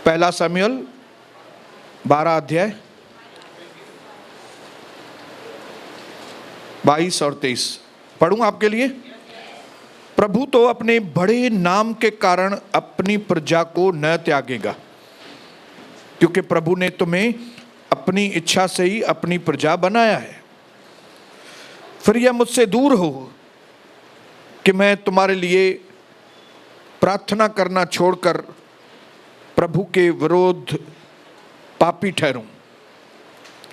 पहला शमूएल 12 अध्याय 22 और 23 पढ़ूं आपके लिए। प्रभु तो अपने बड़े नाम के कारण अपनी प्रजा को न त्यागेगा, क्योंकि प्रभु ने तुम्हें अपनी इच्छा से ही अपनी प्रजा बनाया है। फिर यह मुझसे दूर हो कि मैं तुम्हारे लिए प्रार्थना करना छोड़कर प्रभु के विरोध पापी ठहरूं।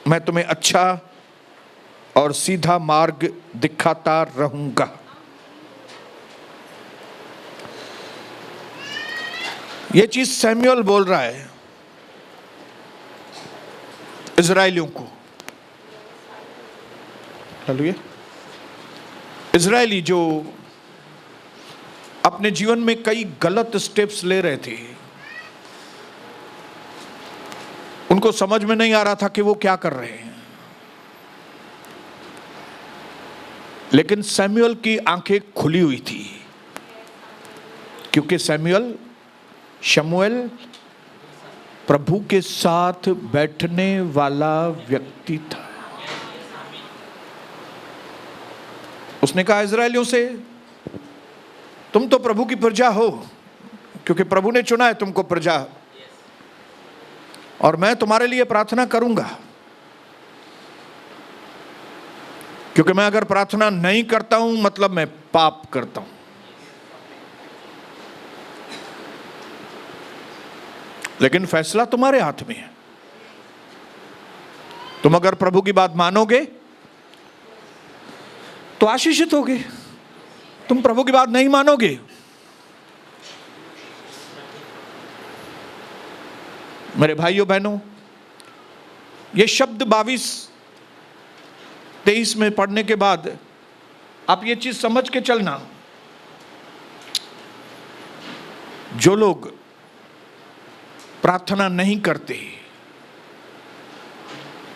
मैं तुम्हें अच्छा और सीधा मार्ग दिखाता रहूंगा। यह चीज सैमुअल बोल रहा है इजराइलियों को। हालेलुया। इजरायली जो अपने जीवन में कई गलत स्टेप्स ले रहे थे, उनको समझ में नहीं आ रहा था कि वो क्या कर रहे हैं। लेकिन सैमुअल की आंखें खुली हुई थी, क्योंकि शमूएल प्रभु के साथ बैठने वाला व्यक्ति था। उसने कहा इजरायलियों से, तुम तो प्रभु की प्रजा हो, क्योंकि प्रभु ने चुना है तुमको प्रजा, और मैं तुम्हारे लिए प्रार्थना करूंगा। क्योंकि मैं अगर प्रार्थना नहीं करता हूं मतलब मैं पाप करता हूं। लेकिन फैसला तुम्हारे हाथ में है। तुम अगर प्रभु की बात मानोगे तो आशीषित होगे, तुम प्रभु की बात नहीं मानोगे मेरे भाइयों बहनों, ये शब्द 22-23 में पढ़ने के बाद आप ये चीज समझ के चलना, जो लोग प्रार्थना नहीं करते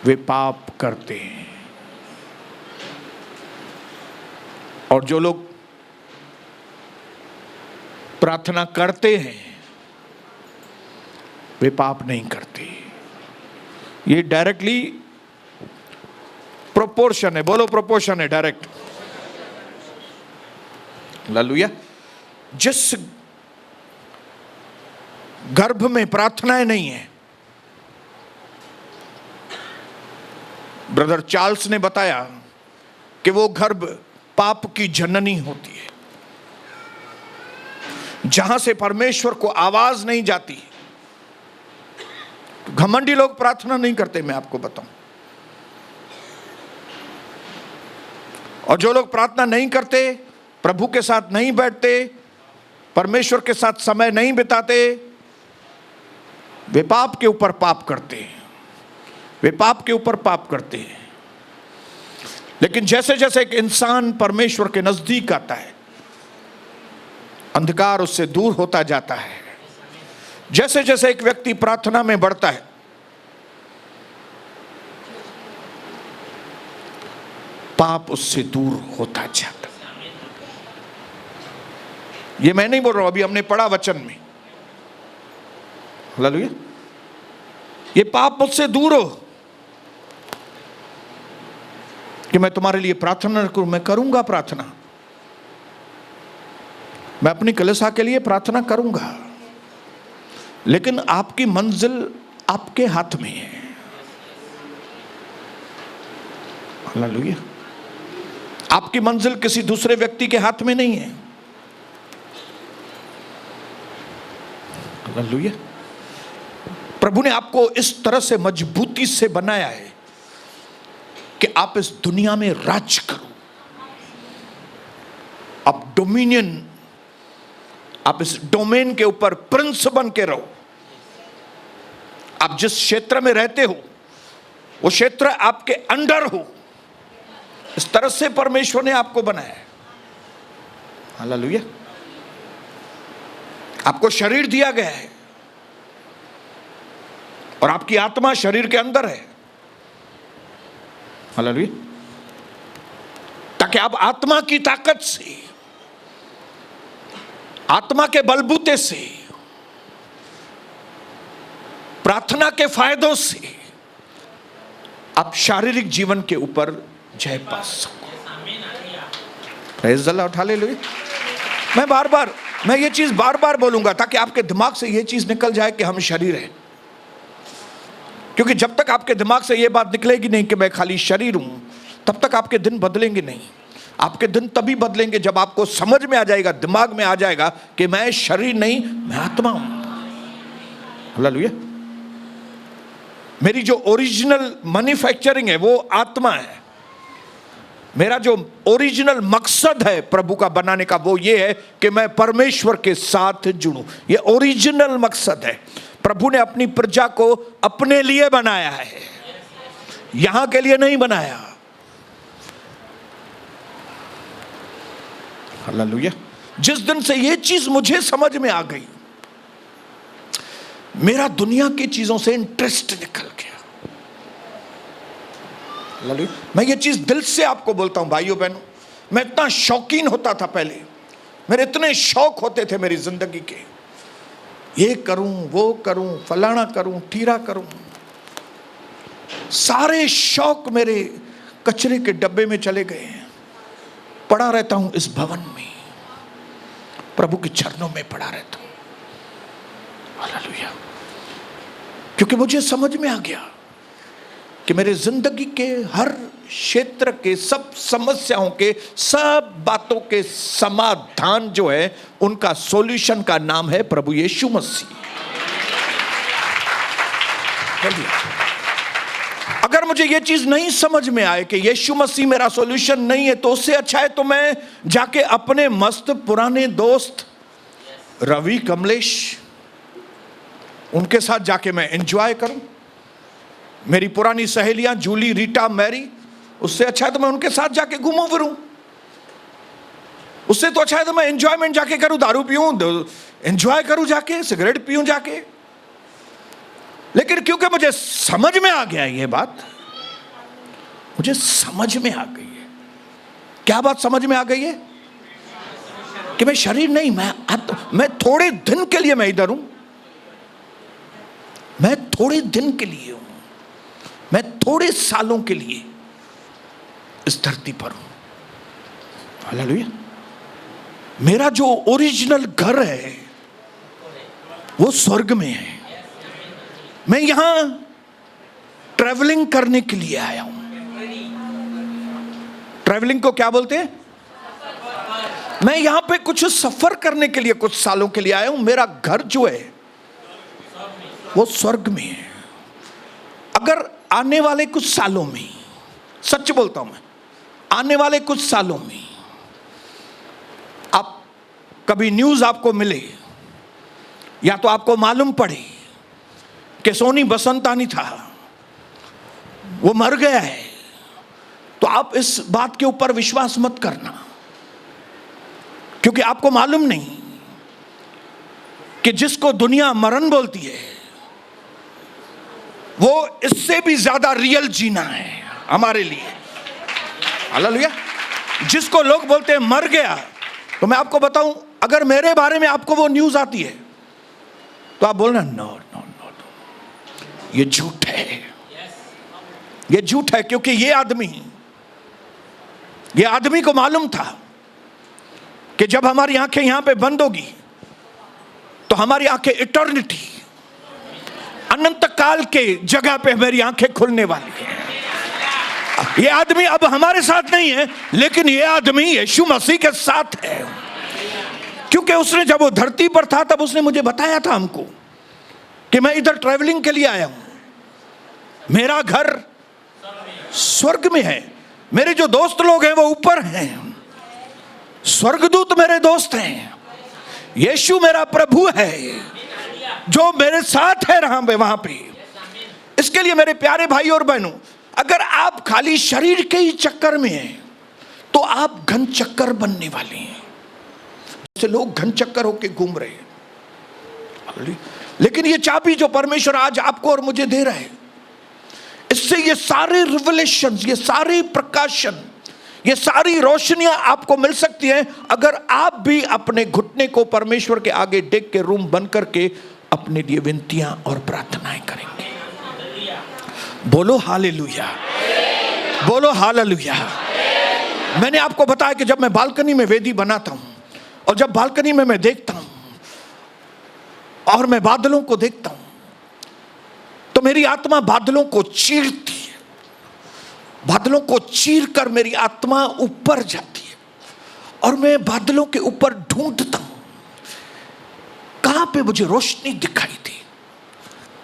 वे पाप करते हैं, और जो लोग प्रार्थना करते हैं वे पाप नहीं करते। ये डायरेक्टली प्रोपोर्शन है। बोलो प्रोपोर्शन है, डायरेक्ट। हालेलुया। जिस गर्भ में प्रार्थनाएं नहीं है, ब्रदर चार्ल्स ने बताया कि वो गर्भ पाप की जननी होती है, जहां से परमेश्वर को आवाज नहीं जाती। घमंडी लोग प्रार्थना नहीं करते, मैं आपको बताऊं। और जो लोग प्रार्थना नहीं करते, प्रभु के साथ नहीं बैठते, परमेश्वर के साथ समय नहीं बिताते, वे पाप के ऊपर पाप करते हैं। वे पाप के ऊपर पाप करते हैं। लेकिन जैसे जैसे एक इंसान परमेश्वर के नजदीक आता है, अंधकार उससे दूर होता जाता है। जैसे जैसे एक व्यक्ति प्रार्थना में बढ़ता है, पाप उससे दूर होता जाता है। ये मैं नहीं बोल रहा हूं, अभी हमने पढ़ा वचन में। हालेलुया। ये पाप मुझसे दूर हो कि मैं तुम्हारे लिए प्रार्थना करूं। मैं करूंगा प्रार्थना, मैं अपनी कलीसिया के लिए प्रार्थना करूंगा, लेकिन आपकी मंजिल आपके हाथ में है। हालेलुया। आपकी मंजिल किसी दूसरे व्यक्ति के हाथ में नहीं है। हालेलुया। प्रभु ने आपको इस तरह से मजबूती से बनाया है कि आप इस दुनिया में राज करो, आप डोमिनियन, आप इस डोमेन के ऊपर प्रिंस बन के रहो। आप जिस क्षेत्र में रहते हो वो क्षेत्र आपके अंडर हो। इस तरह से परमेश्वर ने आपको बनाया है। हालेलुया। आपको शरीर दिया गया है और आपकी आत्मा शरीर के अंदर है। हालेलुया। ताकि आप आत्मा की ताकत से, आत्मा के बलबूते से प्रार्थना के फायदों से आप शारीरिक जीवन के ऊपर जय पा सको। Praise the Lord, hallelujah. मैं ये चीज बार बार बोलूंगा ताकि आपके दिमाग से ये चीज निकल जाए कि हम शरीर हैं। क्योंकि जब तक आपके दिमाग से ये बात निकलेगी नहीं कि मैं खाली शरीर हूं, तब तक आपके दिन बदलेंगे नहीं। आपके दिन तभी बदलेंगे जब आपको समझ में आ जाएगा, दिमाग में आ जाएगा कि मैं शरीर नहीं, मैं आत्मा हूं। हालेलुया। मेरी जो ओरिजिनल मैन्युफैक्चरिंग है वो आत्मा है। मेरा जो ओरिजिनल मकसद है प्रभु का बनाने का वो ये है कि मैं परमेश्वर के साथ जुड़ूं। ये ओरिजिनल मकसद है। प्रभु ने अपनी प्रजा को अपने लिए बनाया है, यहां के लिए नहीं बनाया। हालेलुया। जिस दिन से ये चीज मुझे समझ में आ गई, मेरा दुनिया की चीजों से इंटरेस्ट निकल गया। मैं ये चीज दिल से आपको बोलता हूं भाइयों बहनों, मैं इतना शौकीन होता था पहले, मेरे इतने शौक होते थे मेरी जिंदगी के, ये करूं वो करूं फलाना करूं ठीरा करूं, सारे शौक मेरे कचरे के डब्बे में चले गए हैं। पड़ा रहता हूं इस भवन में, प्रभु के चरणों में पड़ा रहता हूं। हालेलुया। क्योंकि मुझे समझ में आ गया कि मेरे जिंदगी के हर क्षेत्र के सब समस्याओं के, सब बातों के समाधान जो है, उनका सॉल्यूशन का नाम है प्रभु यीशु मसीह। अगर मुझे ये चीज नहीं समझ में आए कि यीशु मसीह मेरा सॉल्यूशन नहीं है, तो उससे अच्छा है तो मैं जाके अपने मस्त पुराने दोस्त रवि, कमलेश, उनके साथ जाके मैं एंजॉय करूं। मेरी पुरानी सहेलियां जूली, रीटा, मैरी, उससे अच्छा है तो मैं उनके साथ जाके घूमूं फिरूं। उससे तो अच्छा है तो मैं एंजॉयमेंट जाके करूं, दारू पीऊं, एंजॉय करूं जाके, सिगरेट पीऊं जाके। लेकिन क्योंकि मुझे समझ में आ गया ये बात, मुझे समझ में आ गई है। क्या बात समझ में आ गई है? कि मैं शरीर नहीं, मैं थोड़े दिन के लिए मैं इधर हूं, मैं थोड़े दिन के लिए हूं, मैं थोड़े सालों के लिए इस धरती पर हूं। हालेलुया। मेरा जो ओरिजिनल घर है वो स्वर्ग में है। मैं यहां ट्रैवलिंग करने के लिए आया हूं। ट्रैवलिंग को क्या बोलते हैं? मैं यहां पे कुछ सफर करने के लिए कुछ सालों के लिए आया हूं। मेरा घर जो है वो स्वर्ग में है। अगर आने वाले कुछ सालों में, सच बोलता हूं मैं, आने वाले कुछ सालों में आप कभी न्यूज आपको मिले या तो आपको मालूम पड़े कि सोनी बसंतानी था, वो मर गया है, तो आप इस बात के ऊपर विश्वास मत करना। क्योंकि आपको मालूम नहीं कि जिसको दुनिया मरण बोलती है वो इससे भी ज्यादा रियल जीना है हमारे लिए। हालेलुया। जिसको लोग बोलते हैं मर गया, तो मैं आपको बताऊं, अगर मेरे बारे में आपको वो न्यूज आती है तो आप बोलना नो नो नो नो, ये झूठ है, ये झूठ है। क्योंकि ये आदमी को मालूम था कि जब हमारी आंखें यहां पे बंद होगी तो हमारी आंखें इटर्निटी, अनंत काल के जगह पे मेरी आंखें खुलने वाली है। ये आदमी अब हमारे साथ नहीं है, लेकिन ये आदमी यीशु मसीह के साथ है। क्योंकि उसने जब वो धरती पर था तब उसने मुझे बताया था हमको कि मैं इधर ट्रैवलिंग के लिए आया हूं। मेरा घर स्वर्ग में है। मेरे जो दोस्त लोग हैं वो ऊपर हैं, स्वर्गदूत मेरे दोस्त हैं। यीशु मेरा प्रभु है जो मेरे साथ है वहां पे। इसके लिए मेरे प्यारे भाई और बहनों, अगर आप खाली शरीर के ही चक्कर में हैं तो आप घन चक्कर बनने वाले हैं। जैसे लोग घन चक्कर होके घूम रहे हैं। लेकिन ये चाबी जो परमेश्वर आज आपको और मुझे दे रहा है, इससे ये सारे रिवलेशन, ये सारे प्रकाशन, ये सारी रोशनियां आपको मिल सकती हैं अगर आप भी अपने घुटने को परमेश्वर के आगे टेक के रूम बंद करके अपने लिए विनतियां और प्रार्थनाएं करेंगे। बोलो हालेलुया, बोलो हालेलुया। मैंने आपको बताया कि जब मैं बालकनी में वेदी बनाता हूं और जब बालकनी में मैं देखता हूं और मैं बादलों को देखता हूं तो मेरी आत्मा बादलों को चीरती है, बादलों को चीर कर मेरी आत्मा ऊपर जाती है और मैं बादलों के ऊपर ढूंढता हूं कहां पे मुझे रोशनी दिखाई दी,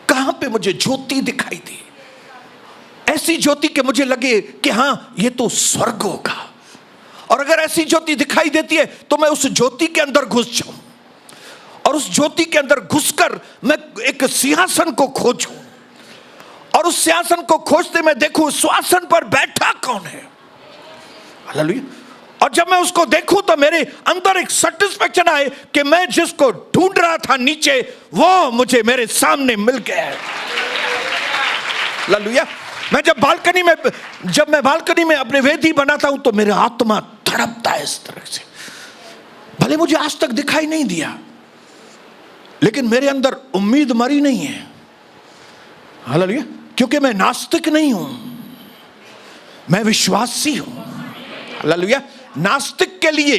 कहां पे मुझे ज्योति दिखाई दी, ऐसी ज्योति कि मुझे लगे कि हां ये तो स्वर्ग होगा। और अगर ऐसी ज्योति दिखाई देती है तो मैं उस ज्योति के अंदर घुस जाऊं और उस ज्योति के अंदर घुसकर मैं एक सिंहासन को खोजूं और उस सिंहासन को खोजते मैं देखूं उस सिंहासन पर बैठा कौन है। हालेलुया। और जब मैं उसको देखूं तो मेरे अंदर एक सेटिस्फैक्शन आए कि मैं जिसको ढूंढ रहा था नीचे वो मुझे मेरे सामने मिल गया है। हालेलुया। मैं जब मैं बालकनी में अपने वेदी बनाता हूं तो मेरा आत्मा तड़पता है इस तरह से। भले मुझे आज तक दिखाई नहीं दिया लेकिन मेरे अंदर उम्मीद मरी नहीं है। हालेलुया। क्योंकि मैं नास्तिक नहीं हूं, मैं विश्वासी हूं। हालेलुया। नास्तिक के लिए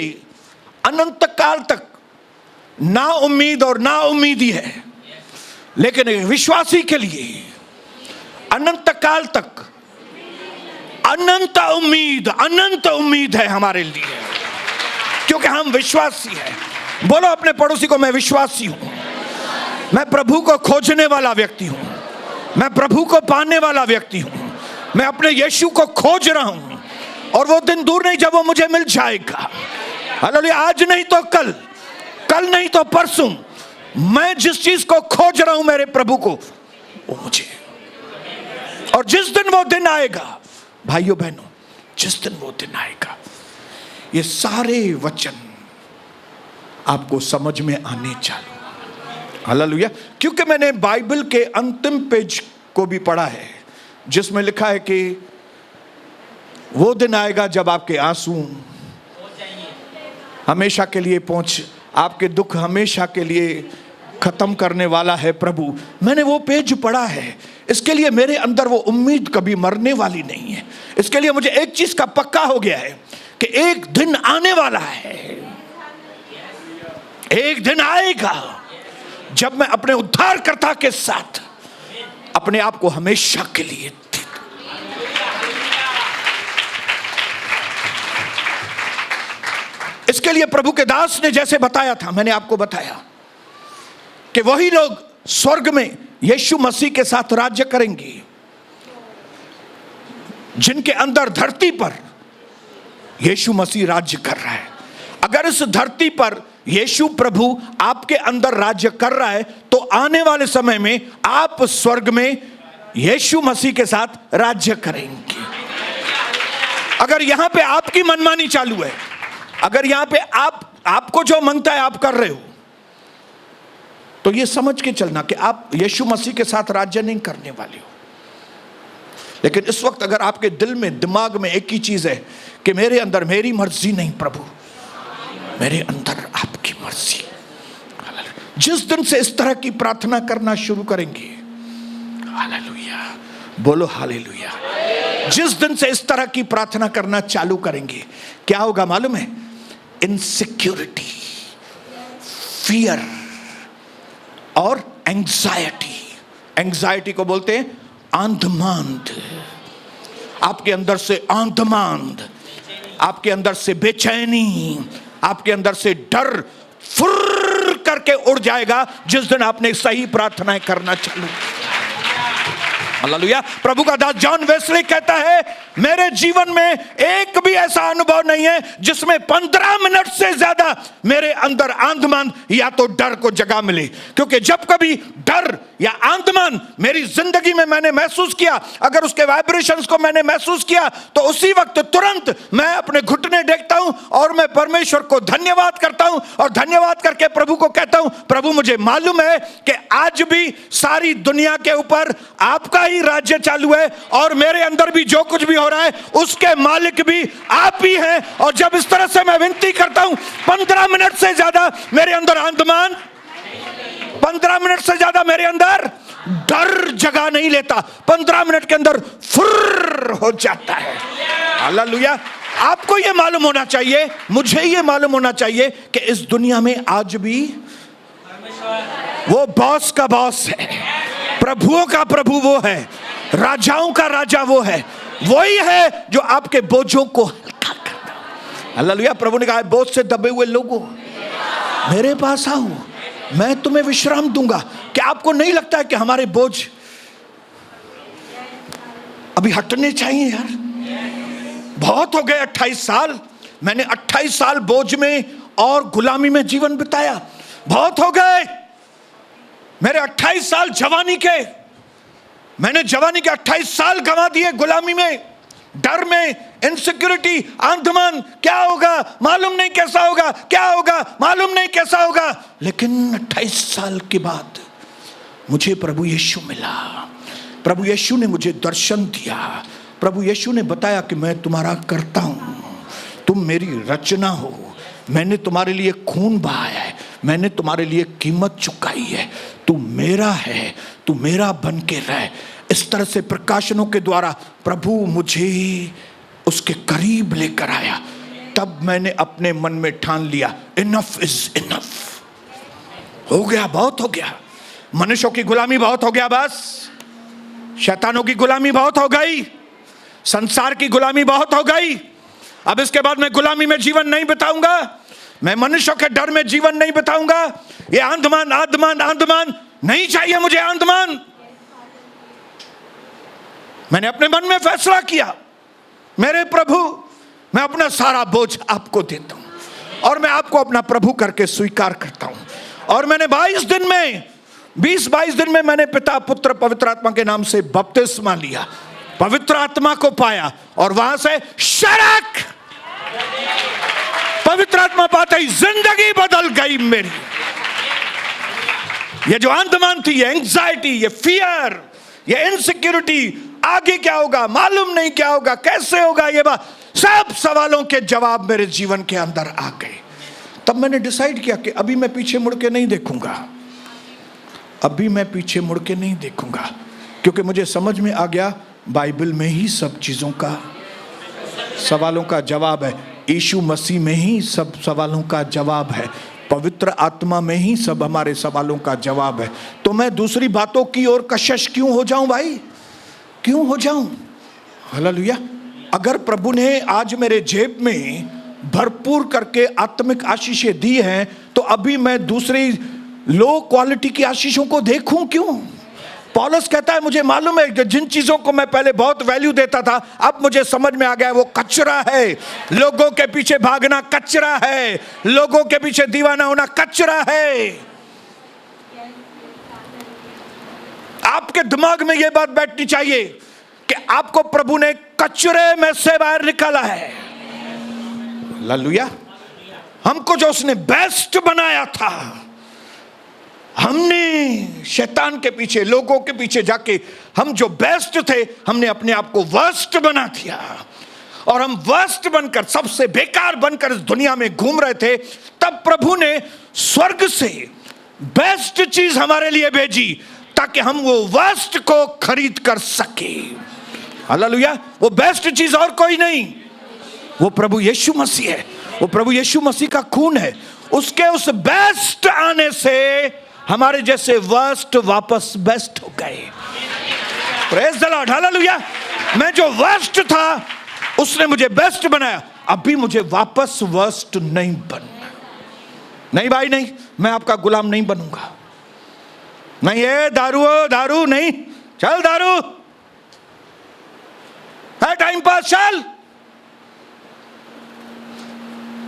अनंत काल तक ना उम्मीद और ना उम्मीदी है, लेकिन एक विश्वासी के लिए अनंत काल तक अनंत उम्मीद है हमारे लिए, क्योंकि हम विश्वासी हैं। बोलो अपने पड़ोसी को, मैं विश्वासी हूं, मैं प्रभु को खोजने वाला व्यक्ति हूं, मैं प्रभु को पाने वाला व्यक्ति हूं, मैं अपने यीशु को खोज रहा हूं और वो दिन दूर नहीं जब वो मुझे मिल जाएगा। हालेलुया। आज नहीं तो कल, कल नहीं तो परसों, मैं जिस चीज को खोज रहा हूं मेरे प्रभु को, वो मुझे, और जिस दिन वो दिन आएगा भाइयों बहनों, जिस दिन वो दिन आएगा, ये सारे वचन आपको समझ में आने चालू। हालेलुया। क्योंकि मैंने बाइबल के अंतिम पेज को भी पढ़ा है जिसमें लिखा है कि वो दिन आएगा जब आपके आंसू हमेशा के लिए आपके दुख हमेशा के लिए खत्म करने वाला है प्रभु। मैंने वो पेज पढ़ा है, इसके लिए मेरे अंदर वो उम्मीद कभी मरने वाली नहीं है। इसके लिए मुझे एक चीज का पक्का हो गया है कि एक दिन आने वाला है, एक दिन आएगा जब मैं अपने उद्धारकर्ता के साथ अपने आप को हमेशा के लिए इसके लिए प्रभु के दास ने जैसे बताया था, मैंने आपको बताया कि वही लोग स्वर्ग में यीशु मसीह के साथ राज्य करेंगे जिनके अंदर धरती पर यीशु मसीह राज्य कर रहा है। अगर इस धरती पर यीशु प्रभु आपके अंदर राज्य कर रहा है तो आने वाले समय में आप स्वर्ग में यीशु मसीह के साथ राज्य करेंगे। अगर यहां पे आपकी मनमानी चालू है, अगर यहां पे आपको जो मांगता है आप कर रहे हो, तो ये समझ के चलना कि आप यीशु मसीह के साथ राज्य नहीं करने वाले हो। लेकिन इस वक्त अगर आपके दिल में, दिमाग में एक ही चीज है कि मेरे अंदर मेरी मर्जी नहीं प्रभु, मेरे अंदर आपकी मर्जी। जिस दिन से इस तरह की प्रार्थना करना शुरू करेंगे, हालेलुया, बोलो हालेलुया, जिस दिन से इस तरह की प्रार्थना करना चालू करेंगे, क्या होगा मालूम है? इनसिक्योरिटी, फियर और एंग्जाइटी को बोलते हैं आंधमांद। आपके अंदर से आंधमांद, आपके अंदर से बेचैनी, आपके अंदर से डर फुर्र करके उड़ जाएगा जिस दिन आपने सही प्रार्थनाएं करना चालू। हालेलुया। प्रभु का दास जॉन वेस्ली कहता है, मेरे जीवन में एक भी ऐसा अनुभव नहीं है जिसमें 15 मिनट से ज्यादा मेरे अंदर आंधमान या तो डर को जगह मिले। क्योंकि जब कभी डर या आंधमान मेरी जिंदगी में मैंने महसूस किया, अगर उसके वाइब्रेशंस को मैंने महसूस किया, तो उसी वक्त तुरंत मैं अपने घुटने टेकता हूं और मैं परमेश्वर को धन्यवाद करता हूं और धन्यवाद करके प्रभु को कहता हूं, प्रभु मुझे मालूम है कि आज भी सारी दुनिया के ऊपर आपका ही राज्य चालू है और मेरे अंदर भी जो कुछ भी हो रहा है उसके मालिक भी आप ही हैं। और जब इस तरह से मैं विनती करता हूं, 15 मिनट से ज्यादा मेरे अंदर आंधमान 15 मिनट से ज्यादा मेरे अंदर डर जगह नहीं लेता, 15 मिनट के अंदर फुर्र हो जाता है। हालेलुया। आपको ये मालूम होना चाहिए, मुझे ये मालूम होना चाहिए कि इस दुनिया में आज भी वो बॉस का बॉस है, प्रभुओं का प्रभु वो है, राजाओं का राजा वो है, वही है जो आपके बोझों को हल्का करता है। हालेलुया। प्रभु ने कहा, बोझ से दबे हुए लोगों मेरे पास आओ, मैं तुम्हें विश्राम दूंगा। क्या आपको नहीं लगता है कि हमारे बोझ अभी हटने चाहिए यार? बहुत हो गए 28 साल, मैंने 28 साल बोझ में और गुलामी में जीवन बिताया। बहुत हो गए मेरे 28 साल जवानी के, मैंने जवानी के 28 साल गंवा दिए गुलामी में, डर में, इनसिक्योरिटी, आंधमान, क्या होगा मालूम नहीं कैसा होगा, क्या होगा मालूम नहीं कैसा होगा। लेकिन 28 साल के बाद मुझे प्रभु यीशु मिला, प्रभु यीशु ने मुझे दर्शन दिया, प्रभु यीशु ने बताया कि मैं तुम्हारा करता हूं, तुम मेरी रचना हो, मैंने तुम्हारे लिए खून बहाया है, मैंने तुम्हारे लिए कीमत चुकाई है, तू मेरा है, तू मेरा बन के रह। इस तरह से प्रकाशनों के द्वारा प्रभु मुझे उसके करीब लेकर आया। तब मैंने अपने मन में ठान लिया, इनफ इज इनफ, हो गया, बहुत हो गया, मनुष्यों की गुलामी बहुत हो गया, बस शैतानों की गुलामी बहुत हो गई, संसार की गुलामी बहुत हो गई। अब इसके बाद मैं गुलामी में जीवन नहीं बिताऊंगा, मैं मनुष्यों के डर में जीवन नहीं बिताऊंगा। ये आंधमान आंधमान आंधमान नहीं चाहिए मुझे, आंधमान। मैंने अपने मन में फैसला किया, मेरे प्रभु मैं अपना सारा बोझ आपको देता हूं और मैं आपको अपना प्रभु करके स्वीकार करता हूं। और मैंने 22 दिन में 20-22 दिन में मैंने पिता पुत्र पवित्र आत्मा के नाम से बपतिस्मा लिया, पवित्र आत्मा को पाया और वहां से शरक पवित्र आत्मा पाते ही जिंदगी बदल गई मेरी। ये जो आंधमान थी, ये एंग्जाइटी, ये फियर, ये इनसिक्योरिटी, आगे क्या होगा मालूम नहीं, क्या होगा कैसे होगा, ये बात, सब सवालों के जवाब मेरे जीवन के अंदर आ गए। तब मैंने डिसाइड किया कि अभी मैं पीछे मुड़ के नहीं देखूंगा, अभी मैं पीछे मुड़ के नहीं देखूंगा, क्योंकि मुझे समझ में आ गया बाइबल में ही सब चीजों का, सवालों का जवाब है। यीशु मसीह में ही सब सवालों का जवाब है, पवित्र आत्मा में ही सब हमारे सवालों का जवाब है। तो मैं दूसरी बातों की ओर कशिश क्यों हो जाऊं भाई, क्यों हो जाऊं? हालेलुया। अगर प्रभु ने आज मेरे जेब में भरपूर करके आत्मिक आशीषें दी हैं, तो अभी मैं दूसरी लो क्वालिटी की आशीषों को देखूं क्यों? पौलुस कहता है, मुझे मालूम है कि जिन चीजों को मैं पहले बहुत वैल्यू देता था, अब मुझे समझ में आ गया वो कचरा है। लोगों के पीछे भागना कचरा है, लोगों के पीछे दीवाना होना कचरा है। आपके दिमाग में यह बात बैठनी चाहिए कि आपको प्रभु ने कचरे में से बाहर निकाला है। हालेलुया। हमको जो उसने बेस्ट बनाया था, हमने शैतान के पीछे, लोगों के पीछे जाके हम जो बेस्ट थे, हमने अपने आप को वर्स्ट बना दिया और हम वर्स्ट बनकर, सबसे बेकार बनकर इस दुनिया में घूम रहे थे। तब प्रभु ने स्वर्ग से बेस्ट चीज हमारे लिए भेजी ताकि हम वो वर्स्ट को खरीद कर सके। हालेलुया। वो बेस्ट चीज और कोई नहीं, वो प्रभु यीशु मसीह है, वो प्रभु यीशु मसीह का खून है। उसके उस बेस्ट आने से हमारे जैसे वर्स्ट वापस बेस्ट हो गए। Praise the Lord. हालेलुया। मैं जो वर्स्ट था उसने मुझे बेस्ट बनाया, अभी मुझे वापस वर्स्ट नहीं बनना। नहीं भाई नहीं, मैं आपका गुलाम नहीं बनूंगा। नहीं ये दारू हो, दारू नहीं, चल दारू है टाइम पास, चल।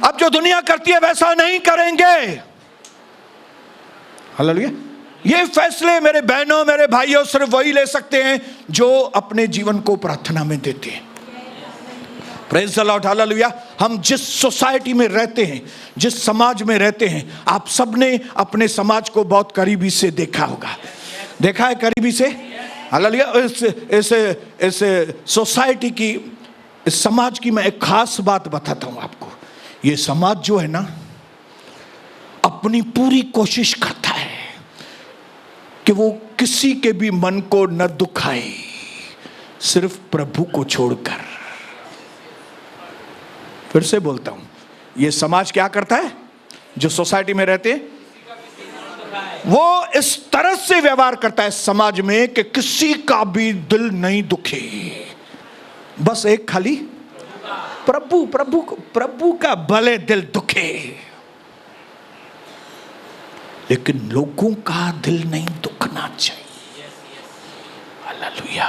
अब जो दुनिया करती है वैसा नहीं करेंगे। हालेलुया। ये फैसले मेरे बहनों, मेरे भाइयों, सिर्फ वही ले सकते हैं जो अपने जीवन को प्रार्थना में देते हैं। Praise the Lord. हालेलुया। हम जिस सोसाइटी में रहते हैं, जिस समाज में रहते हैं, आप सबने अपने समाज को बहुत करीबी से देखा होगा, देखा है करीबी से। हालेलुया। इस सोसाइटी की, इस समाज की मैं एक खास बात बताता हूं आपको। ये समाज जो है ना, अपनी पूरी कोशिश करता है कि वो किसी के भी मन को न दुखाए, सिर्फ प्रभु को छोड़कर। फिर से बोलता हूं, ये समाज क्या करता है? जो सोसाइटी में रहते हैं वो इस तरह से व्यवहार करता है समाज में कि किसी का भी दिल नहीं दुखे, बस एक खाली प्रभु प्रभु प्रभु का भले दिल दुखे। लेकिन लोगों का दिल नहीं दुखना चाहिए। हालेलुया।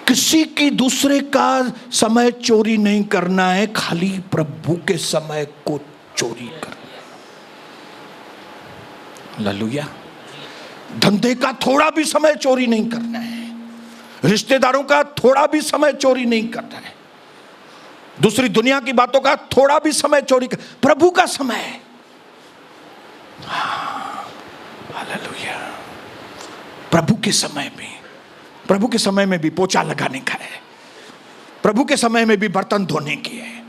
किसी की दूसरे का समय चोरी नहीं करना है, खाली प्रभु के समय को चोरी करना। हालेलुया। धंधे का थोड़ा भी समय चोरी नहीं करना है, रिश्तेदारों का थोड़ा भी समय चोरी नहीं करना है, दूसरी दुनिया की बातों का थोड़ा भी समय चोरी कर, प्रभु का समय। हालेलुया। प्रभु के समय में, प्रभु के समय में भी पोछा लगाने का है, प्रभु के समय में भी बर्तन धोने की है,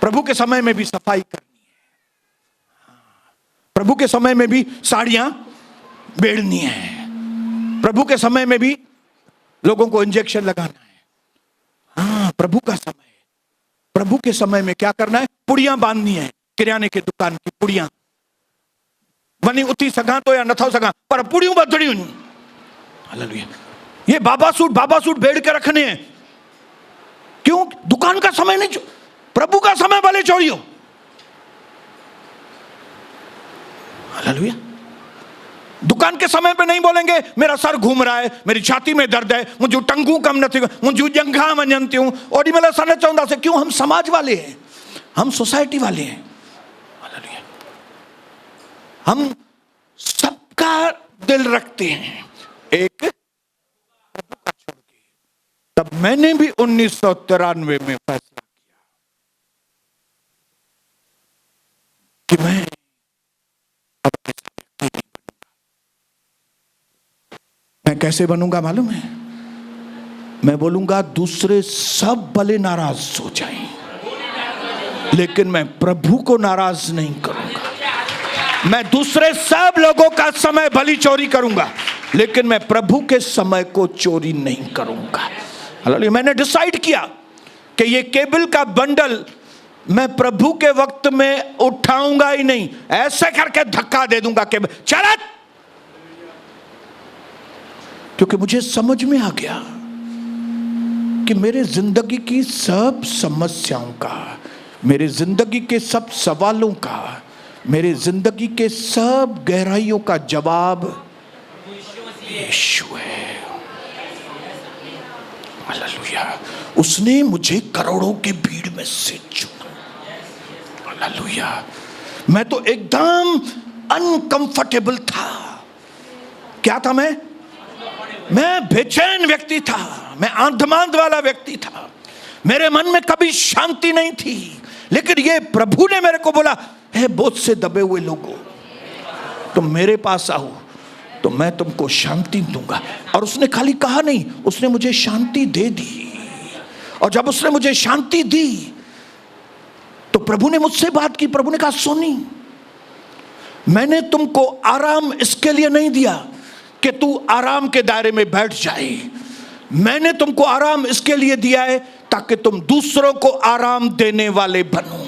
प्रभु के समय में भी सफाई करनी है, प्रभु के समय में भी साड़ियां बेड़नी है, प्रभु के समय में भी लोगों को इंजेक्शन लगाना है। हाँ, प्रभु का समय। प्रभु के समय में क्या करना है? पुड़ियां बांधनी है, किराने की दुकान की पुड़ियां वनी उठी सगा तो या न था सगा, पर पुड़ियों बदड़ी। हालेलुया। ये बाबा सूट बेड़ के रखने हैं। क्यों? दुकान का समय नहीं, प्रभु का समय भले चोरियो। हालेलुया। दुकान के समय पे नहीं बोलेंगे मेरा सर घूम रहा है, मेरी छाती में दर्द है, मुझे टंगू कम नहीं, मुझे जंघा वञनि थियूं, ओडी महिल असां न चवंदासीं। क्यों? हम समाज वाले हैं, हम सोसाइटी वाले हैं। हालेलुया। हम सबका दिल रखते हैं, एक प्रभु का छोड़ के। तब मैंने भी 1993 में फैसला किया कि मैं कैसे बनूंगा मालूम है? मैं बोलूंगा दूसरे सब भले नाराज हो जाएं, लेकिन मैं प्रभु को नाराज नहीं करूंगा। मैं दूसरे सब लोगों का समय भली चोरी करूंगा, लेकिन मैं प्रभु के समय को चोरी नहीं करूंगा। हालेलुया। मैंने डिसाइड किया कि ये केबल का बंडल मैं प्रभु के वक्त में उठाऊंगा ही नहीं, ऐसे करके धक्का दे दूंगा केबल चल। क्योंकि मुझे समझ में आ गया कि मेरे जिंदगी की सब समस्याओं का, मेरे जिंदगी के सब सवालों का, मेरे जिंदगी के सब गहराइयों का जवाब यीशु है। हालेलुया। उसने मुझे करोड़ों के भीड़ में से चुना। हालेलुया। मैं तो एकदम अनकंफर्टेबल था। क्या था मैं बेचैन व्यक्ति था, मैं आंधमांद वाला व्यक्ति था, मेरे मन में कभी शांति नहीं थी। लेकिन ये प्रभु ने मेरे को बोला, हे बोझ से दबे हुए लोगों, तुम मेरे पास आओ तो मैं तुमको शांति दूंगा। और उसने खाली कहा नहीं, उसने मुझे शांति दे दी। और जब उसने मुझे शांति दी तो प्रभु ने मुझसे बात की। प्रभु ने कहा, सोनी, मैंने तुमको आराम इसके लिए नहीं दिया कि तू आराम के दायरे में बैठ जाए। मैंने तुमको आराम इसके लिए दिया है ताकि तुम दूसरों को आराम देने वाले बनो।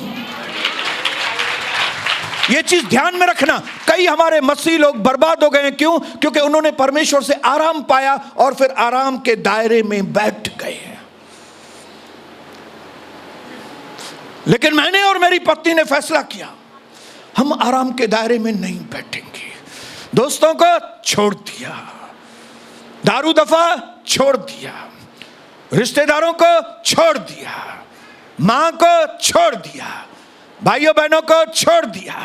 ये चीज ध्यान में रखना। कई हमारे मसीह लोग बर्बाद हो गए हैं। क्यों? क्योंकि उन्होंने परमेश्वर से आराम पाया और फिर आराम के दायरे में बैठ गए। लेकिन मैंने और मेरी पत्नी ने फैसला किया, हम आराम के दायरे में नहीं बैठेंगे। दोस्तों को छोड़ दिया, दारू दफा छोड़ दिया, रिश्तेदारों को छोड़ दिया, मां को छोड़ दिया, भाइयों बहनों को छोड़ दिया,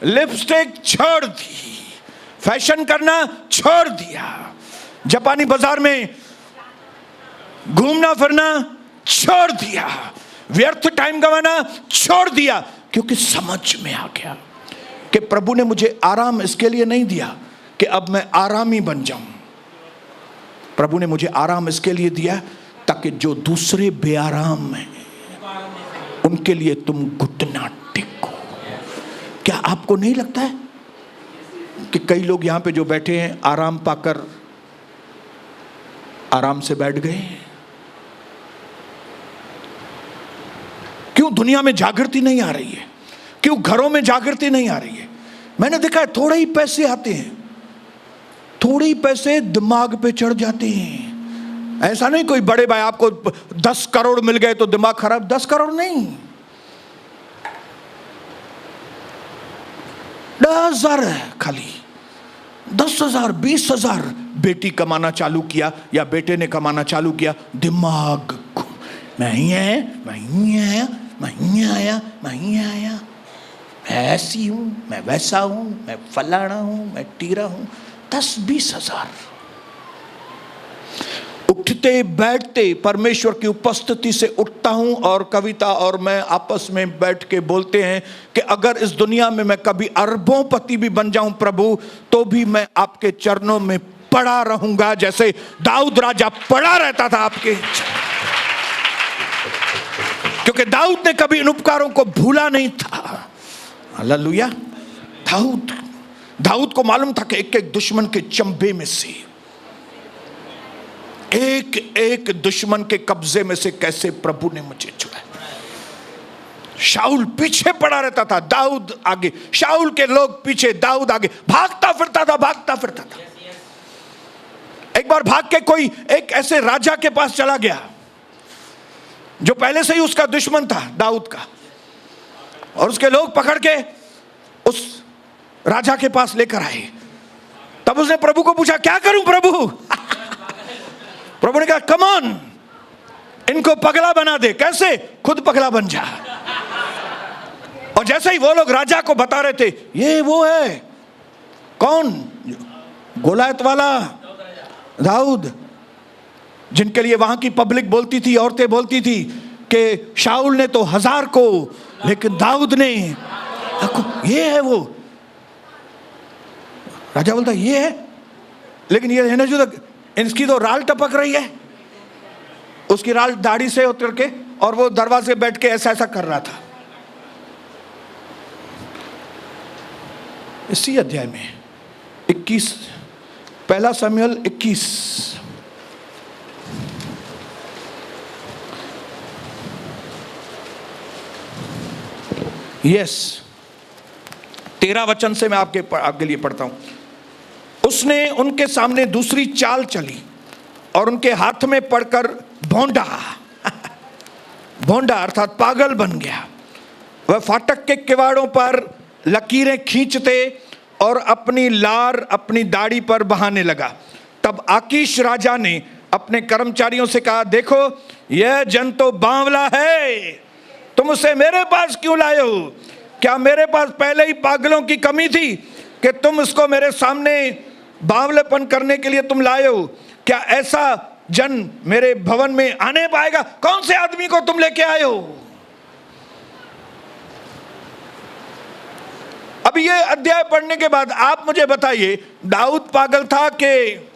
लिपस्टिक छोड़ दी, फैशन करना छोड़ दिया, जापानी बाजार में घूमना फिरना छोड़ दिया, व्यर्थ टाइम गंवाना छोड़ दिया। क्योंकि समझ में आ गया कि प्रभु ने मुझे आराम इसके लिए नहीं दिया कि अब मैं आरामी बन जाऊं। प्रभु ने मुझे आराम इसके लिए दिया ताकि जो दूसरे बेआराम हैं उनके लिए तुम घुटना टेको। क्या आपको नहीं लगता है कि कई लोग यहां पे जो बैठे हैं आराम पाकर आराम से बैठ गए। क्यों दुनिया में जागृति नहीं आ रही है? क्यों घरों में जागृति नहीं आ रही है? मैंने देखा है थोड़े ही पैसे आते हैं, थोड़े ही पैसे दिमाग पे चढ़ जाते हैं। ऐसा नहीं कोई बड़े भाई आपको 10 करोड़ मिल गए तो दिमाग खराब। 10 करोड़ नहीं, 10,000 है खाली। 10,000 20,000 बेटी कमाना चालू किया या बेटे ने कमाना चालू किया, दिमाग मैं ही आया, मैं ही आया, मैं ही आया, मैं ही आया, मैं ऐसी हूं, मैं वैसा हूं, मैं फलाना हूं, मैं टीरा हूं। 10-20,000। उठते बैठते परमेश्वर की उपस्थिति से उठता हूं और कविता और मैं आपस में बैठ के बोलते हैं कि अगर इस दुनिया में मैं कभी अरबोंपति भी बन जाऊं प्रभु, तो भी मैं आपके चरणों में पड़ा रहूंगा, जैसे दाऊद राजा पड़ा रहता था आपके। क्योंकि दाऊद ने कभी इन उपकारों को भूला नहीं था। हालेलुया। दाऊद को मालूम था कि एक एक दुश्मन के चंबे में से, एक एक दुश्मन के कब्जे में से कैसे प्रभु ने मुझे छुड़ाया। शाऊल पीछे पड़ा रहता था, दाऊद आगे, शाऊल के लोग पीछे, दाऊद आगे, भागता फिरता था, भागता फिरता था। एक बार भाग के कोई एक ऐसे राजा के पास चला गया जो पहले से ही उसका दुश्मन था दाऊद का, और उसके लोग पकड़ के उस राजा के पास लेकर आए। तब उसने प्रभु को पूछा, क्या करूं प्रभु? प्रभु ने कहा, कम ऑन, इनको पगला बना दे। कैसे? खुद पगला बन जा। और जैसे ही वो लोग राजा को बता रहे थे, ये वो है, कौन? गोलायत वाला दाऊद, जिनके लिए वहां की पब्लिक बोलती थी, औरतें बोलती थी कि शाऊल ने तो 1000 को, लेकिन दाऊद ने, ये है वो। राजा बोलता, ये है, लेकिन ये है ना जो, इसकी तो राल टपक रही है, उसकी राल दाढ़ी से उतर के, और वो दरवाजे बैठ के ऐसा ऐसा कर रहा था। इसी अध्याय में 21, 1 शमूएल 21, यस 13 वचन से मैं आपके लिए पढ़ता हूं। उसने उनके सामने दूसरी चाल चली और उनके हाथ में पड़कर भोंडा भोंडा अर्थात पागल बन गया। वह फाटक के किवाड़ों पर लकीरें खींचते और अपनी लार अपनी दाढ़ी पर बहाने लगा। तब आकीश राजा ने अपने कर्मचारियों से कहा, देखो यह जन तो बावला है, तुम उसे मेरे पास क्यों लाए हो? क्या मेरे पास पहले ही पागलों की कमी थी कि तुम इसको मेरे सामने बावलेपन करने के लिए तुम लाए हो? क्या ऐसा जन मेरे भवन में आने पाएगा? कौन से आदमी को तुम लेके आए हो? अभी ये अध्याय पढ़ने के बाद आप मुझे बताइए, दाऊद पागल था कि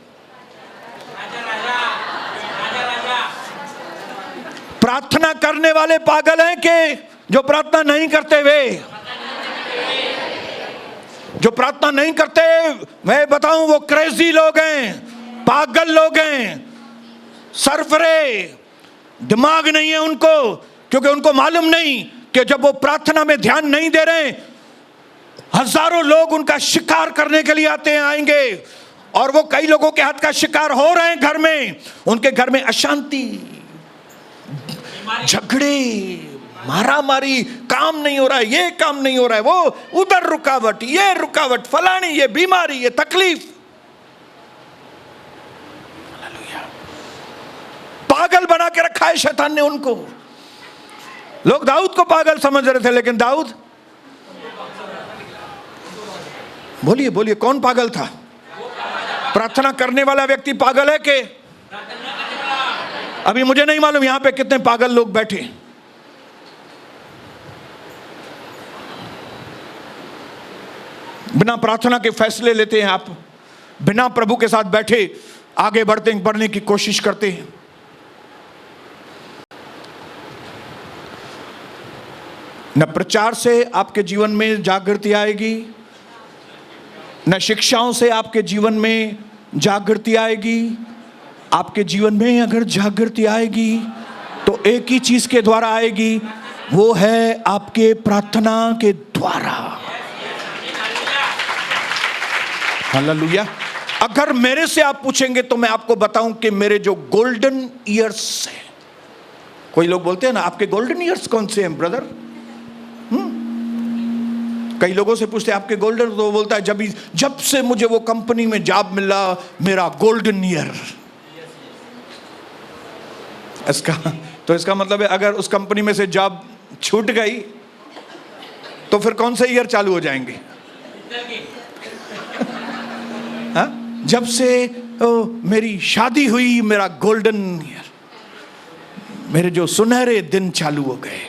प्रार्थना करने वाले पागल हैं कि जो प्रार्थना नहीं करते? वे जो प्रार्थना नहीं करते, मैं बताऊं, वो क्रेजी लोग हैं, पागल लोग हैं, सरफरे, दिमाग नहीं है उनको। क्योंकि उनको मालूम नहीं कि जब वो प्रार्थना में ध्यान नहीं दे रहे, हजारों लोग उनका शिकार करने के लिए आते हैं, आएंगे, और वो कई लोगों के हाथ का शिकार हो रहे हैं घर में। उनके घर में अशांति, झगड़े, मारामारी, काम नहीं हो रहा है, ये काम नहीं हो रहा है, वो उधर रुकावट, ये रुकावट, फलानी, ये बीमारी, ये तकलीफ। पागल बना के रखा है शैतान ने उनको। लोग दाऊद को पागल समझ रहे थे, लेकिन दाऊद, बोलिए बोलिए, कौन पागल था? प्रार्थना करने वाला व्यक्ति पागल है कि? अभी मुझे नहीं मालूम यहां पे कितने पागल लोग बैठे। बिना प्रार्थना के फैसले लेते हैं आप, बिना प्रभु के साथ बैठे आगे बढ़ने की कोशिश करते हैं। न प्रचार से आपके जीवन में जागृति आएगी, न शिक्षाओं से आपके जीवन में जागृति आएगी। आपके जीवन में अगर जागृति आएगी तो एक ही चीज के द्वारा आएगी, वो है आपके प्रार्थना के द्वारा। हालेलुया। अगर मेरे से आप पूछेंगे तो मैं आपको बताऊं कि मेरे जो गोल्डन ईयर्स हैं, कोई लोग बोलते हैं ना आपके गोल्डन ईयर्स कौन से हैं ब्रदर? कई लोगों से पूछते हैं आपके गोल्डन, तो बोलता है जब से मुझे वो कंपनी में जॉब मिला मेरा गोल्डन ईयर। इसका मतलब है अगर उस कंपनी में से जॉब छूट गई तो फिर कौन से ईयर चालू हो जाएंगे? हाँ? जब से मेरी शादी हुई मेरा गोल्डन ईयर, मेरे जो सुनहरे दिन चालू हो गए।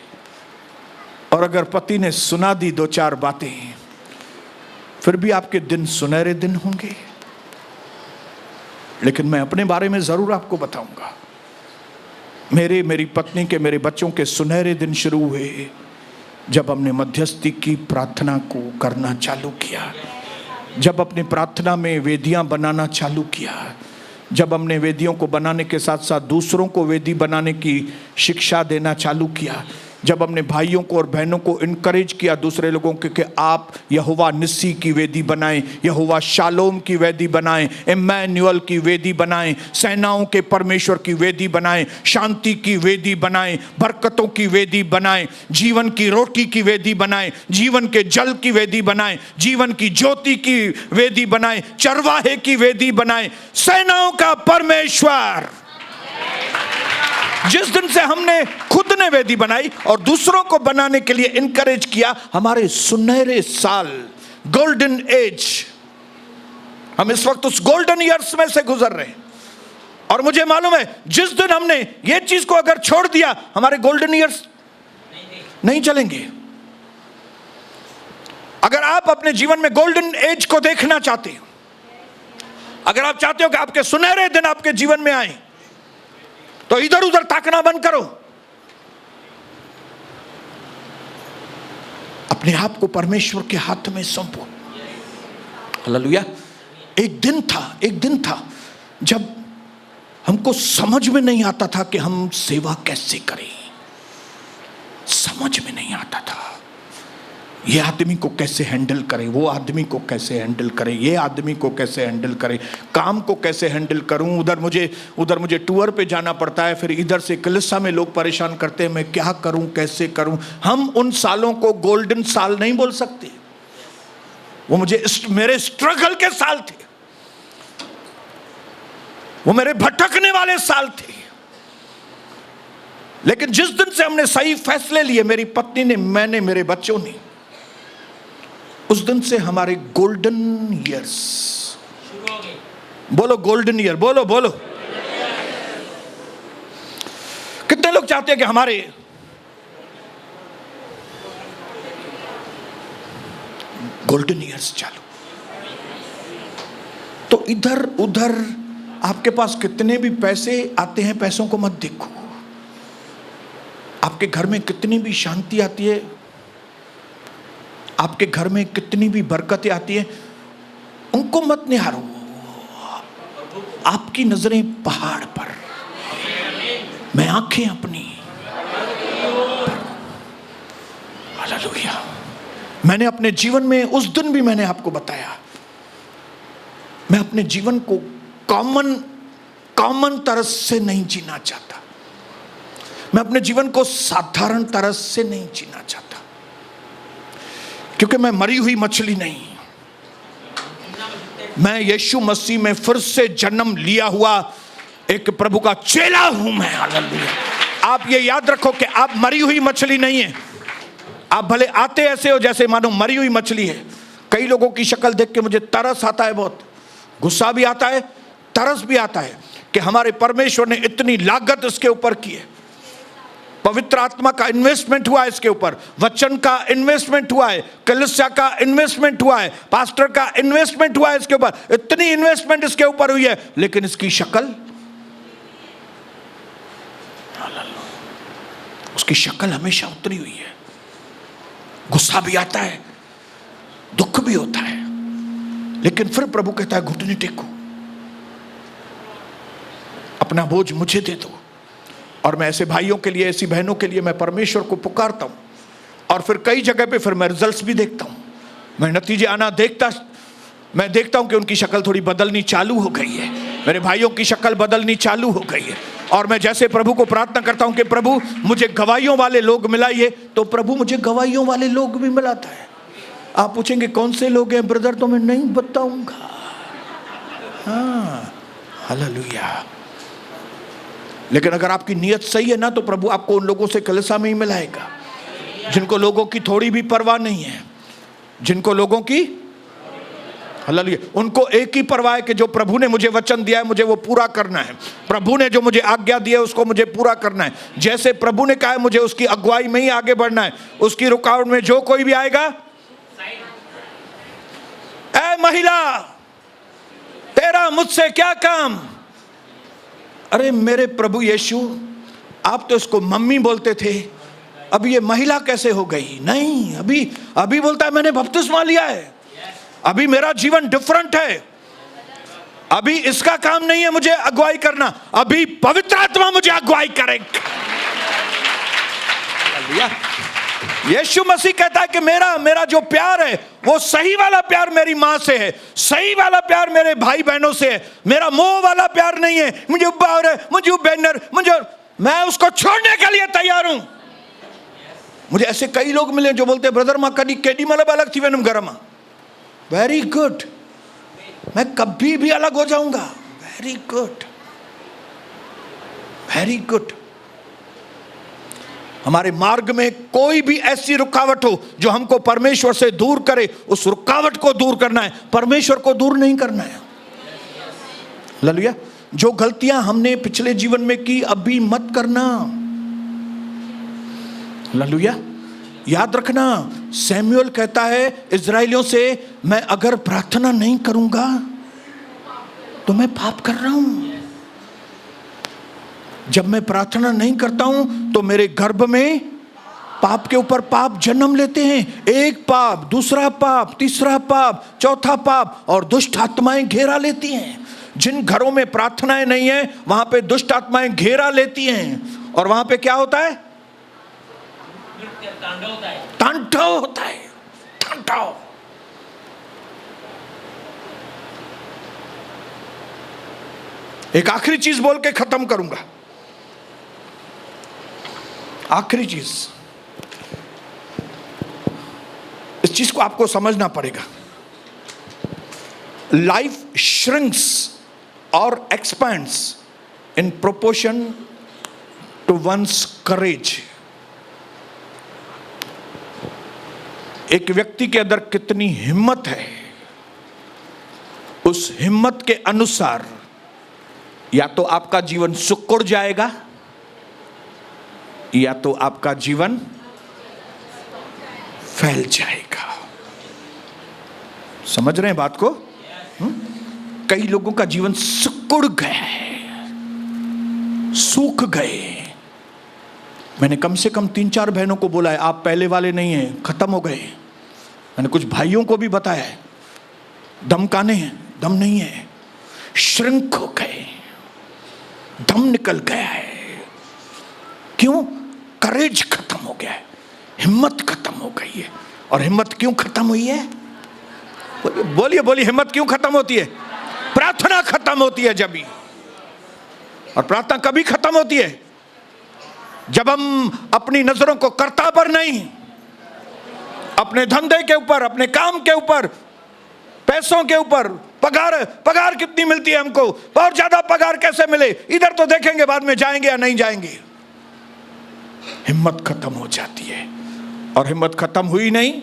और अगर पति ने सुना दी दो चार बातें, फिर भी आपके दिन सुनहरे दिन होंगे। लेकिन मैं अपने बारे में जरूर आपको बताऊंगा, मेरी पत्नी के, मेरे बच्चों के सुनहरे दिन शुरू हुए जब हमने मध्यस्थी की प्रार्थना को करना चालू किया, जब अपनी प्रार्थना में वेदियां बनाना चालू किया, जब हमने वेदियों को बनाने के साथ साथ दूसरों को वेदी बनाने की शिक्षा देना चालू किया, जब हमने भाइयों को और बहनों को इनकरेज किया दूसरे लोगों के कि आप यहोवा निस्सी की वेदी बनाएं, यहोवा शालोम की वेदी बनाएं, इम्मानुएल की वेदी बनाएं, सेनाओं के परमेश्वर की वेदी बनाएं, शांति की वेदी बनाएं, बरकतों की वेदी बनाएं, जीवन की रोटी की वेदी बनाएं, जीवन के जल की वेदी बनाएं, जीवन की ज्योति की वेदी बनाएं, चरवाहे की वेदी बनाएं, सेनाओं का परमेश्वर। जिस दिन से हमने खुद ने वेदी बनाई और दूसरों को बनाने के लिए इनकरेज किया, हमारे सुनहरे साल, गोल्डन एज, हम इस वक्त उस गोल्डन ईयर्स में से गुजर रहे हैं। और मुझे मालूम है जिस दिन हमने ये चीज को अगर छोड़ दिया, हमारे गोल्डन ईयर्स नहीं चलेंगे। अगर आप अपने जीवन में गोल्डन एज को देखना चाहते हो, अगर आप चाहते हो कि आपके सुनहरे दिन आपके जीवन में आए, तो इधर उधर ताकना बंद करो, अपने आप को परमेश्वर के हाथ में सौंपो। हालेलुया। एक दिन था जब हमको समझ में नहीं आता था कि हम सेवा कैसे करें। समझ में नहीं आता था ये आदमी को कैसे हैंडल करें, वो आदमी को कैसे हैंडल करें, ये आदमी को कैसे हैंडल करें, काम को कैसे हैंडल करूं। उधर मुझे टूर पे जाना पड़ता है, फिर इधर से कलिसिया में लोग परेशान करते हैं, मैं क्या करूं, कैसे करूं। हम उन सालों को गोल्डन साल नहीं बोल सकते, वो मेरे स्ट्रगल के साल थे, वो मेरे भटकने वाले साल थे। लेकिन जिस दिन से हमने सही फैसले लिए, मेरी पत्नी ने, मैंने, मेरे बच्चों ने, उस दिन से हमारे गोल्डन ईयर्स, बोलो गोल्डन ईयर, बोलो। कितने लोग चाहते हैं कि हमारे गोल्डन ईयर्स चालू? तो इधर उधर आपके पास कितने भी पैसे आते हैं, पैसों को मत देखो। आपके घर में कितनी भी शांति आती है, आपके घर में कितनी भी बरकतें आती है, उनको मत निहारो। आपकी नजरें पहाड़ पर, मैं आंखें अपनी। हालेलुया। मैंने अपने जीवन में उस दिन भी मैंने आपको बताया, मैं अपने जीवन को कॉमन तरह से नहीं जीना चाहता। मैं अपने जीवन को साधारण तरह से नहीं जीना चाहता, क्योंकि मैं मरी हुई मछली नहीं, मैं यीशु मसीह में फिर से जन्म लिया हुआ एक प्रभु का चेला हूं मैं। हालेलुया। आप ये याद रखो कि आप मरी हुई मछली नहीं है। आप भले आते ऐसे हो जैसे मानो मरी हुई मछली है। कई लोगों की शक्ल देख के मुझे तरस आता है, बहुत गुस्सा भी आता है, तरस भी आता है कि हमारे परमेश्वर ने इतनी लागत इसके ऊपर की है। पवित्र आत्मा का इन्वेस्टमेंट हुआ है इसके ऊपर, वचन का इन्वेस्टमेंट हुआ है, कलीसिया का इन्वेस्टमेंट हुआ है, पास्टर का इन्वेस्टमेंट हुआ है इसके ऊपर, इतनी इन्वेस्टमेंट इसके ऊपर हुई है, लेकिन इसकी शक्ल, उसकी शक्ल हमेशा उतरी हुई है। गुस्सा भी आता है, दुख भी होता है, लेकिन फिर प्रभु कहता है घुटने टेको, अपना बोझ मुझे दे दो। और मैं ऐसे भाइयों के लिए, ऐसी बहनों के लिए मैं परमेश्वर को पुकारता हूं, और फिर कई जगह पे फिर मैं रिजल्ट्स भी देखता हूं, मैं नतीजे आना मैं देखता हूं कि उनकी शक्ल थोड़ी बदलनी चालू हो गई है, मेरे भाइयों की शक्ल बदलनी चालू हो गई है। और मैं जैसे प्रभु को प्रार्थना करता हूं कि प्रभु मुझे गवाहियों वाले लोग मिलाइए, तो प्रभु मुझे गवाहियों वाले लोग भी मिलाता है। आप पूछेंगे कौन से लोग हैं ब्रदर, तो मैं नहीं बताऊंगा। हाँ, हालेलुया। लेकिन अगर आपकी नियत सही है ना, तो प्रभु आपको उन लोगों से कलीसिया में ही मिलाएगा जिनको लोगों की थोड़ी भी परवाह नहीं है, जिनको लोगों की, हालेलुया, उनको एक ही परवाह है कि जो प्रभु ने मुझे वचन दिया है मुझे वो पूरा करना है, प्रभु ने जो मुझे आज्ञा दी है उसको मुझे पूरा करना है। जैसे प्रभु ने कहा है मुझे उसकी अगुवाई में ही आगे बढ़ना है, उसकी रुकावट में जो कोई भी आएगा, ऐ महिला तेरा मुझसे क्या काम। अरे मेरे प्रभु यीशु, आप तो इसको मम्मी बोलते थे, अब ये महिला कैसे हो गई? नहीं, अभी बोलता है मैंने बपतिस्मा लिया है, अभी मेरा जीवन डिफरेंट है, अभी इसका काम नहीं है मुझे अगुवाई करना, अभी पवित्र आत्मा मुझे अगुवाई करेगा। यीशु मसीह कहता है कि मेरा जो प्यार है वो सही वाला प्यार मेरी माँ से है, सही वाला प्यार मेरे भाई बहनों से है, मेरा मोह वाला प्यार नहीं है। मुझे बाहर है, मुझे बैनर, मैं उसको छोड़ने के लिए तैयार हूं। मुझे ऐसे कई लोग मिले जो बोलते हैं ब्रदर माँ कभी केडी मतलब अलग थी वेनम गरम। वेरी गुड, मैं कभी भी अलग हो जाऊंगा। Very good, very good. हमारे मार्ग में कोई भी ऐसी रुकावट हो जो हमको परमेश्वर से दूर करे, उस रुकावट को दूर करना है, परमेश्वर को दूर नहीं करना है। हालेलुया। जो गलतियां हमने पिछले जीवन में की अभी मत करना। हालेलुया। याद रखना, सैमुअल कहता है इजराइलियों से, मैं अगर प्रार्थना नहीं करूंगा तो मैं पाप कर रहा हूं। जब मैं प्रार्थना नहीं करता हूं तो मेरे गर्भ में पाप के ऊपर पाप जन्म लेते हैं। एक पाप, दूसरा पाप, तीसरा पाप, चौथा पाप, और दुष्ट आत्माएं घेरा लेती हैं। जिन घरों में प्रार्थनाएं नहीं है वहां पे दुष्ट आत्माएं घेरा लेती हैं, और वहां पे क्या होता है? तांडव होता है, तांडव। एक आखिरी चीज बोल के खत्म करूंगा। आखिरी चीज, इस चीज को आपको समझना पड़ेगा। लाइफ श्रिंक्स और expands in proportion to one's courage. एक व्यक्ति के अंदर कितनी हिम्मत है, उस हिम्मत के अनुसार या तो आपका जीवन सिकुड़ जाएगा या तो आपका जीवन फैल जाएगा। समझ रहे हैं बात को? कई लोगों का जीवन सिकुड़ गया है, सूख गए। मैंने कम से कम 3-4 बहनों को बोला है आप पहले वाले नहीं हैं, खत्म हो गए। मैंने कुछ भाइयों को भी बताया है, दम काने हैं, दम नहीं है, श्रिंक हो गए, दम निकल गया है। क्यों? करेज खत्म हो गया है, हिम्मत खत्म हो गई है। और हिम्मत क्यों खत्म हुई है? बोलिए, हिम्मत क्यों खत्म होती है? प्रार्थना खत्म होती है जब भी। और प्रार्थना कभी खत्म होती है? जब हम अपनी नजरों को कर्ता पर नहीं, अपने धंधे के ऊपर, अपने काम के ऊपर, पैसों के ऊपर, पगार कितनी मिलती है हमको, बहुत ज्यादा पगार कैसे मिले, इधर तो देखेंगे बाद में जाएंगे या नहीं जाएंगे। हिम्मत खत्म हो जाती है। और हिम्मत खत्म हुई नहीं,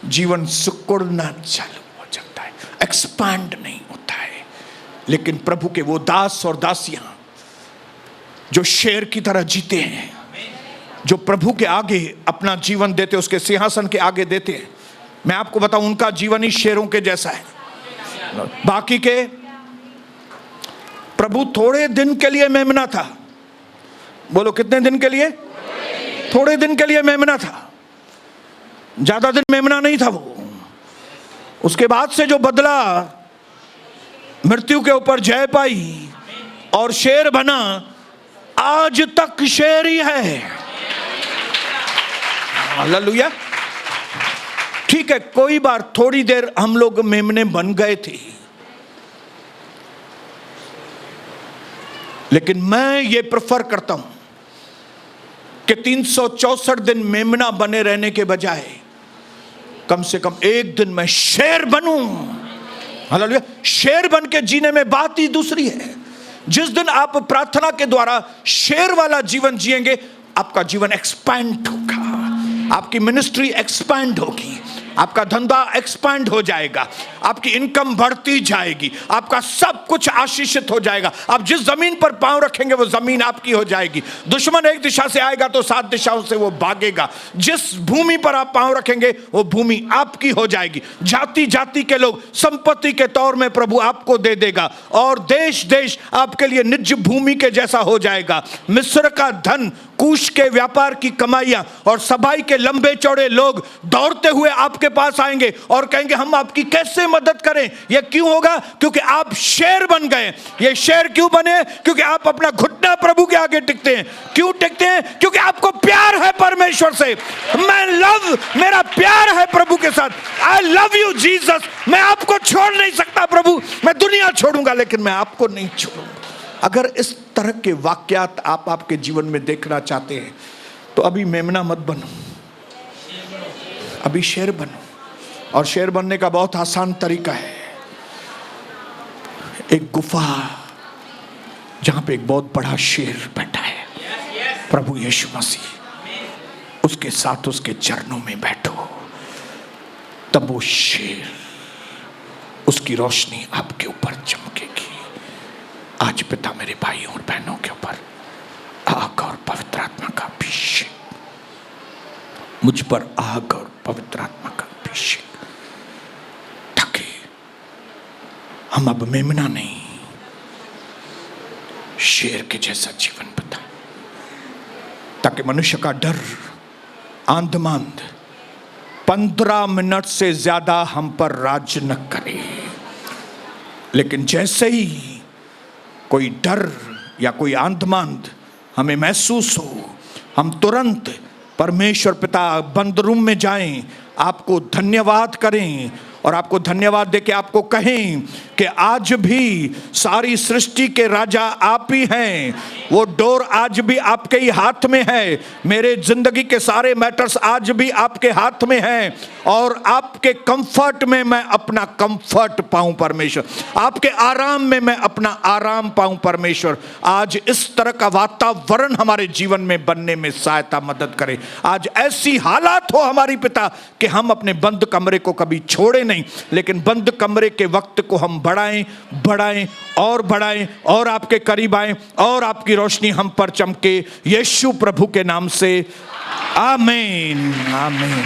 जीवन सिकुड़ना चालू हो जाता है, एक्सपांड नहीं होता है। लेकिन प्रभु के वो दास और दासियां जो शेर की तरह जीते हैं, जो प्रभु के आगे अपना जीवन देते, उसके सिंहासन के आगे देते हैं, मैं आपको बताऊं उनका जीवन ही शेरों के जैसा है। बाकी के, प्रभु थोड़े दिन के लिए मेमना था। बोलो कितने दिन के लिए? थोड़े दिन के लिए मेमना था, ज्यादा दिन मेमना नहीं था वो। उसके बाद से जो बदला, मृत्यु के ऊपर जय पाई और शेर बना, आज तक शेर ही है। हालेलुया। ठीक है, कोई बार थोड़ी देर हम लोग मेमने बन गए थे, लेकिन मैं ये प्रेफर करता हूं कि 364 दिन मेमना बने रहने के बजाय कम से कम एक दिन मैं शेर बनूं। हालेलुया। शेर बन के जीने में बात ही दूसरी है। जिस दिन आप प्रार्थना के द्वारा शेर वाला जीवन जिएंगे, आपका जीवन एक्सपैंड होगा, आपकी मिनिस्ट्री एक्सपैंड होगी, आपका धंधा एक्सपैंड हो जाएगा, आपकी इनकम बढ़ती जाएगी, आपका सब कुछ आशीषित हो जाएगा। आप जिस जमीन पर पांव रखेंगे वो जमीन आपकी हो जाएगी। दुश्मन एक दिशा से आएगा तो 7 दिशाओं से वो भागेगा। जिस भूमि पर आप पांव रखेंगे वो भूमि आपकी हो जाएगी। जाति जाति के लोग संपत्ति के तौर में प्रभु आपको दे देगा और देश देश आपके लिए निज भूमि के जैसा हो जाएगा। मिस्र का धन, कूश के व्यापार की कमाइयां और सबाई के लंबे चौड़े लोग दौड़ते हुए आपके पास आएंगे और कहेंगे हम आपकी कैसे मदद करें। यह क्यों होगा? क्योंकि आप शेर बन गए। ये शेर क्यों बने? क्योंकि आप अपना घुटना प्रभु के आगे टिकते हैं। क्यों टिकते हैं? क्योंकि आपको प्यार है परमेश्वर से। मेरा प्यार है प्रभु के साथ। I love you Jesus. मैं आपको छोड़ नहीं सकता प्रभु। मैं दुनिया छोड़ूंगा लेकिन मैं आपको नहीं छोड़ूंगा। अगर इस तरह के वाक्यात आप आपके जीवन में देखना चाहते हैं तो अभी मेमना मत बनो, अभी शेर बनो। और शेर बनने का बहुत आसान तरीका है। एक गुफा जहां पे एक बहुत बड़ा शेर बैठा है, प्रभु यीशु मसीह, उसके साथ उसके चरणों में बैठो, तब वो शेर, उसकी रोशनी आपके ऊपर चमकेगी। आज पिता मेरे भाइयों और बहनों के ऊपर आग और पवित्र आत्मा का अभिषेक, मुझ पर आग और पवित्र आत्मा का अभिषेक, ताकि हम अब मेमना नहीं, शेर के जैसा जीवन बिताएं, ताकि मनुष्य का डर, आंधमांध 15 मिनट से ज्यादा हम पर राज न करे। लेकिन जैसे ही कोई डर या कोई आंधमांध हमें महसूस हो, हम तुरंत परमेश्वर पिता बंद रूम में जाएं, आपको धन्यवाद करें और आपको धन्यवाद देके आपको कहें कि आज भी सारी सृष्टि के राजा आप ही हैं। वो डोर आज भी आपके ही हाथ में है। मेरे जिंदगी के सारे मैटर्स आज भी आपके हाथ में हैं और आपके कंफर्ट में मैं अपना कंफर्ट पाऊं परमेश्वर, आपके आराम में मैं अपना आराम पाऊं परमेश्वर। आज इस तरह का वातावरण हमारे जीवन में बनने में सहायता मदद करे। आज ऐसी हालात हो हमारी पिता कि हम अपने बंद कमरे को कभी छोड़े नहीं, लेकिन बंद कमरे के वक्त को हम बढ़ाएं और आपके करीब आएं और आपकी रोशनी हम पर चमके। यीशु प्रभु के नाम से आमीन, आमीन।